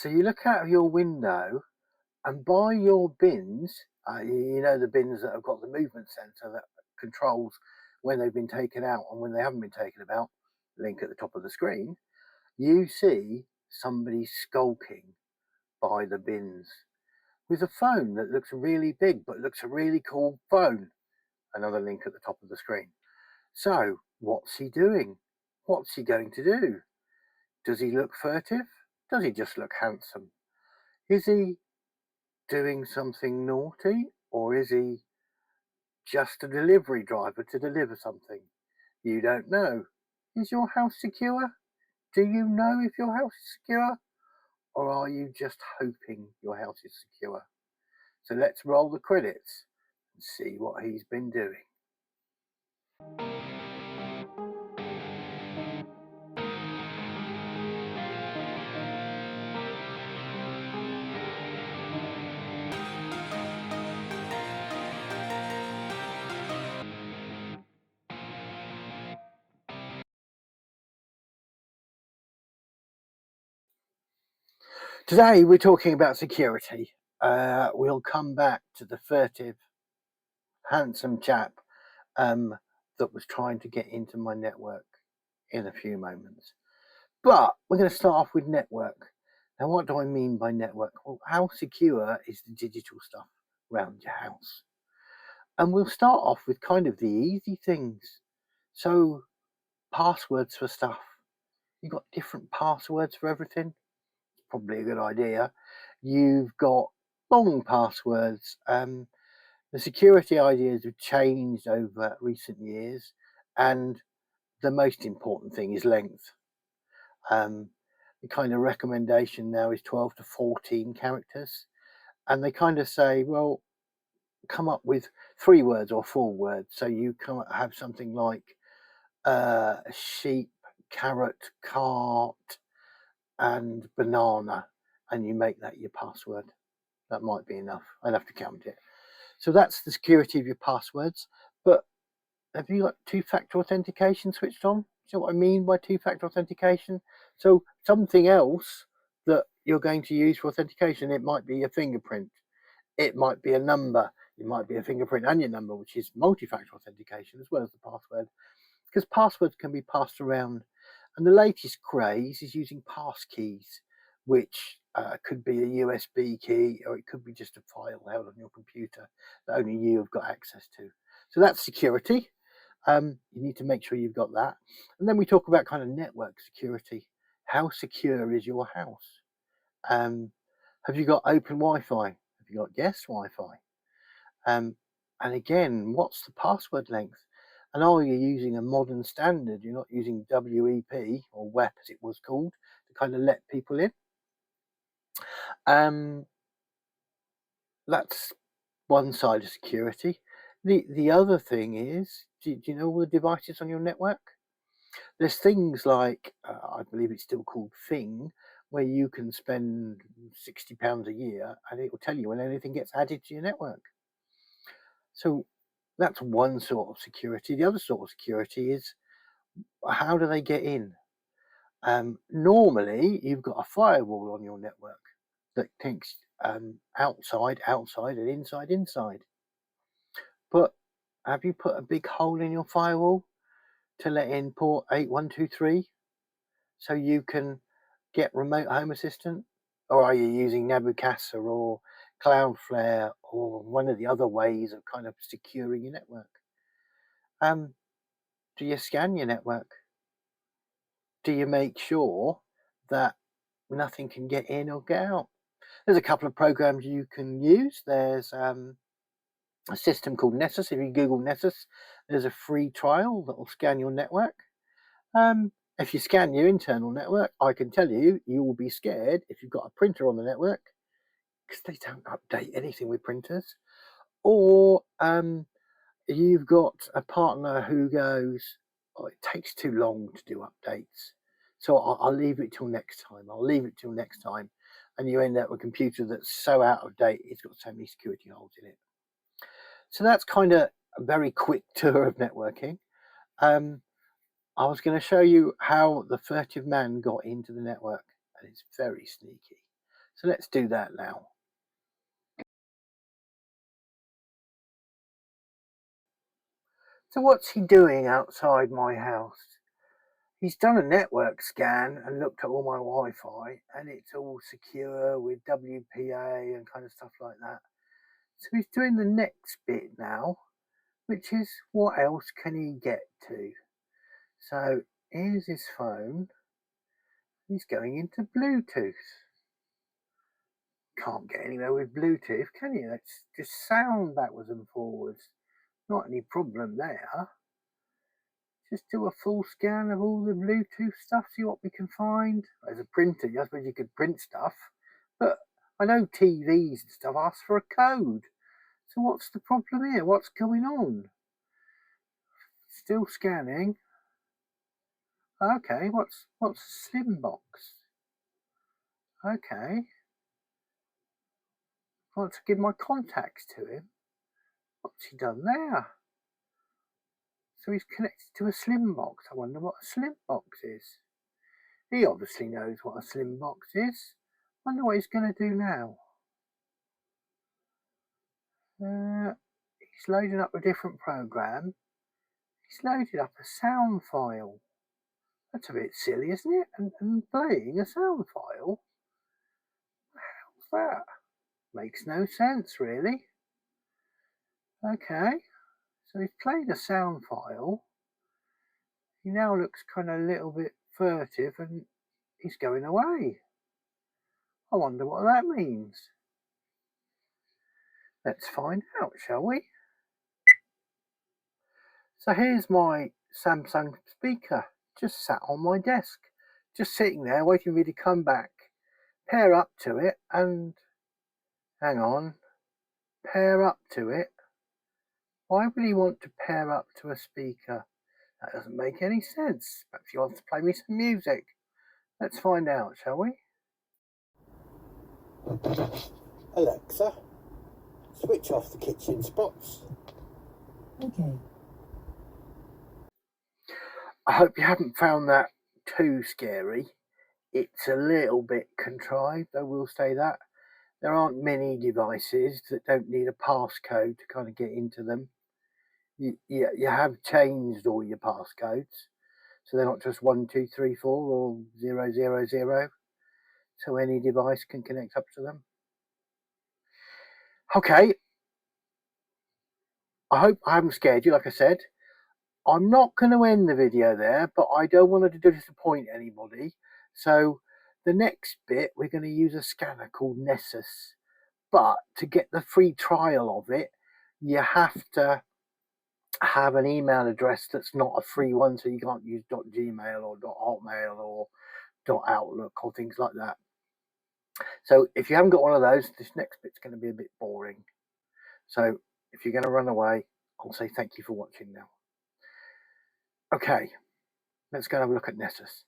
So you look out of your window and by your bins, you know the bins that have got the movement sensor that controls when they've been taken out and when they haven't been taken out, link at the top of the screen, you see somebody skulking by the bins with a phone that looks really big but looks a really cool phone. Another link at the top of the screen. So, what's he doing? What's he going to do? Does he look furtive? Does he just look handsome? Is he doing something naughty, or is he just a delivery driver to deliver something? You don't know. Is your house secure? Do you know if your house is secure? Or are you just hoping your house is secure? So let's roll the credits and see what he's been doing. Today we're talking about security. We'll come back to the furtive, handsome chap that was trying to get into my network in a few moments. But we're going to start off with network. Now, what do I mean by network? Well, how secure is the digital stuff around your house? And we'll start off with kind of the easy things. So, passwords for stuff. You've got different passwords for everything. Probably a good idea. You've got long passwords. The security ideas have changed over recent years, and the most important thing is length. The kind of recommendation now is 12 to 14 characters, and they kind of say, well, come up with 3 words or 4 words. So you have something like sheep, carrot, cart, and banana, and you make that your password. That might be enough. I'd have to count it. So that's the security of your passwords. But have you got two-factor authentication switched on? See what I mean by two-factor authentication? So something else that you're going to use for authentication, it might be a fingerprint, it might be a number, it might be a fingerprint and your number, which is multi-factor authentication as well as the password, because passwords can be passed around. And the latest craze is using passkeys, which could be a USB key, or it could be just a file held on your computer that only you have got access to. So that's security. You need to make sure you've got that. And then we talk about kind of network security. How secure is your house? Have you got open Wi-Fi? Have you got guest Wi-Fi? And again, what's the password length? And are you using a modern standard? You're not using WEP or WEP as it was called to kind of let people in. That's one side of security. The other thing is, do you know all the devices on your network? There's things like, I believe it's still called Thing, where you can spend £60 a year and it will tell you when anything gets added to your network. So that's one sort of security. The other sort of security is, how do they get in? Normally, you've got a firewall on your network that thinks outside, outside, and inside, inside. But have you put a big hole in your firewall to let in port 8123 so you can get remote home assistant? Or are you using Nabucasa or Cloudflare or one of the other ways of kind of securing your network? Do you scan your network? Do you make sure that nothing can get in or get out? There's a couple of programs you can use. There's a system called Nessus. If you Google Nessus, there's a free trial that will scan your network. If you scan your internal network, I can tell you, you will be scared if you've got a printer on the network, because they don't update anything with printers. Or you've got a partner who goes, oh, it takes too long to do updates, so I'll leave it till next time. I'll leave it till next time. And you end up with a computer that's so out of date, it's got so many security holes in it. So that's kind of a very quick tour of networking. I was going to show you how the furtive man got into the network, and it's very sneaky. So let's do that now. So what's he doing outside my house? He's done a network scan and looked at all my Wi-Fi, and it's all secure with WPA and kind of stuff like that. So he's doing the next bit now, which is what else can he get to? So here's his phone. He's going into Bluetooth. Can't get anywhere with Bluetooth, can you? It's just sound backwards and forwards. Not any problem there. Just do a full scan of all the Bluetooth stuff, see what we can find. As a printer, I suppose you could print stuff, but I know TVs and stuff ask for a code. So what's the problem here? What's going on? Still scanning. Okay, what's Slim box? Okay. I want to give my contacts to him. What's he done there? So he's connected to a Slim box. I wonder what a Slim box is. He obviously knows what a Slim box is. I wonder what he's going to do now. He's loading up a different program. He's loaded up a sound file. That's a bit silly, isn't it? And playing a sound file? How's that? Makes no sense, really. Okay, so he's played a sound file. He now looks kind of a little bit furtive and he's going away. I wonder what that means. Let's find out, shall we? So here's my Samsung speaker, just sat on my desk, just sitting there waiting for me to come back, pair up to it and, hang on, pair up to it. Why would he want to pair up to a speaker? That doesn't make any sense. Perhaps he wants to play me some music. Let's find out, shall we? Alexa, switch off the kitchen spots. Okay. I hope you haven't found that too scary. It's a little bit contrived, I will say that. There aren't many devices that don't need a passcode to kind of get into them. You have changed all your passcodes, so they're not just 1, 2, 3, 4 or 0, 0, 0. So any device can connect up to them. Okay. I hope I haven't scared you, like I said. I'm not going to end the video there, but I don't want to disappoint anybody. So the next bit, we're going to use a scanner called Nessus. But to get the free trial of it, you have to have an email address that's not a free one, so you can't use .gmail or .hotmail or .outlook or things like that. So if you haven't got one of those, this next bit's going to be a bit boring. So if you're going to run away, I'll say thank you for watching now. Okay, let's go and have a look at Nessus.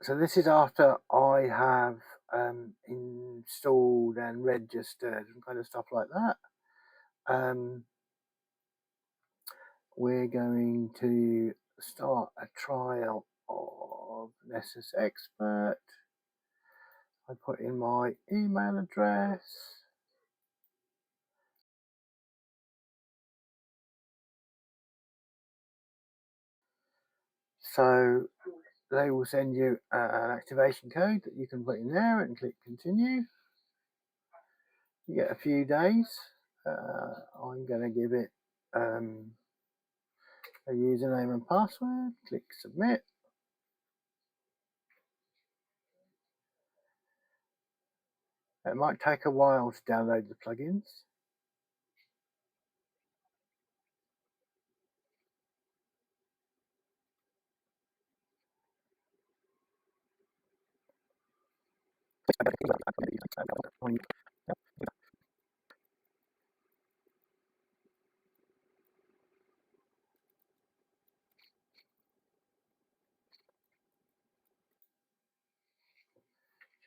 So this is after I have installed and registered and kind of stuff like that. We're going to start a trial of Nessus Expert. I put in my email address. So they will send you an activation code that you can put in there and click continue. You get a few days. I'm going to give it a username and password. Click submit. It might take a while to download the plugins.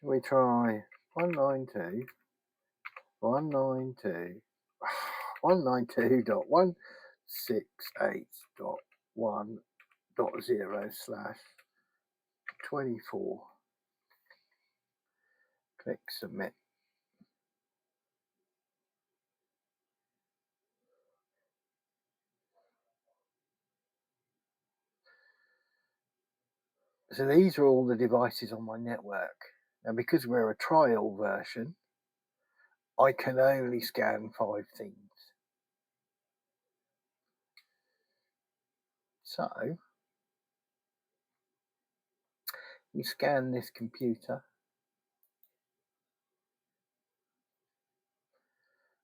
Shall we try 192, 192, 192.1, 168.1.0/24. Click submit. So these are all the devices on my network. Now, because we're a trial version, I can only scan 5 things. So we scan this computer,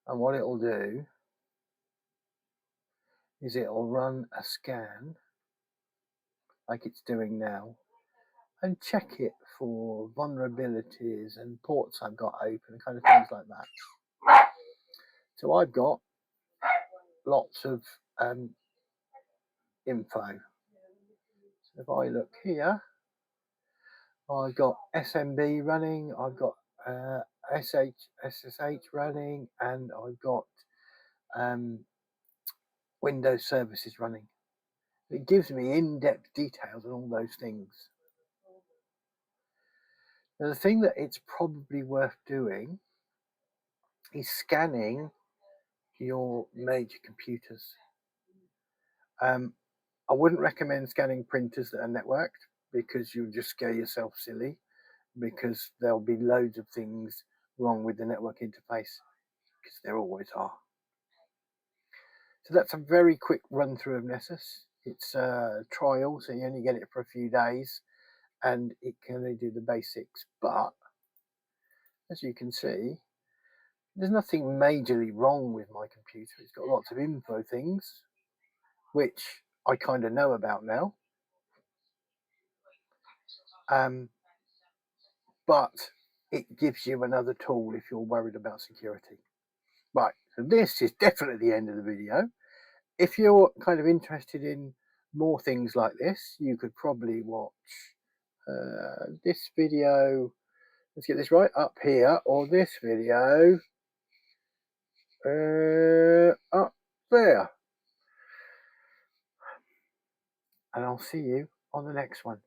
and what it'll do is it'll run a scan like it's doing now and check it for vulnerabilities and ports I've got open, kind of things like that. So I've got lots of info. So if I look here, I've got SMB running, I've got SSH running, and I've got Windows services running. It gives me in-depth details on all those things. Now, the thing that it's probably worth doing is scanning your major computers. I wouldn't recommend scanning printers that are networked because you'll just scare yourself silly, because there'll be loads of things wrong with the network interface, because there always are. So that's a very quick run through of Nessus. It's a trial, so you only get it for a few days, and it can only do the basics. But as you can see, there's nothing majorly wrong with my computer. It's got lots of info things, which I kind of know about now. But it gives you another tool if you're worried about security. Right, so this is definitely the end of the video. If you're kind of interested in more things like this, you could probably watch this video, let's get this right, up here, or this video up there. And I'll see you on the next one.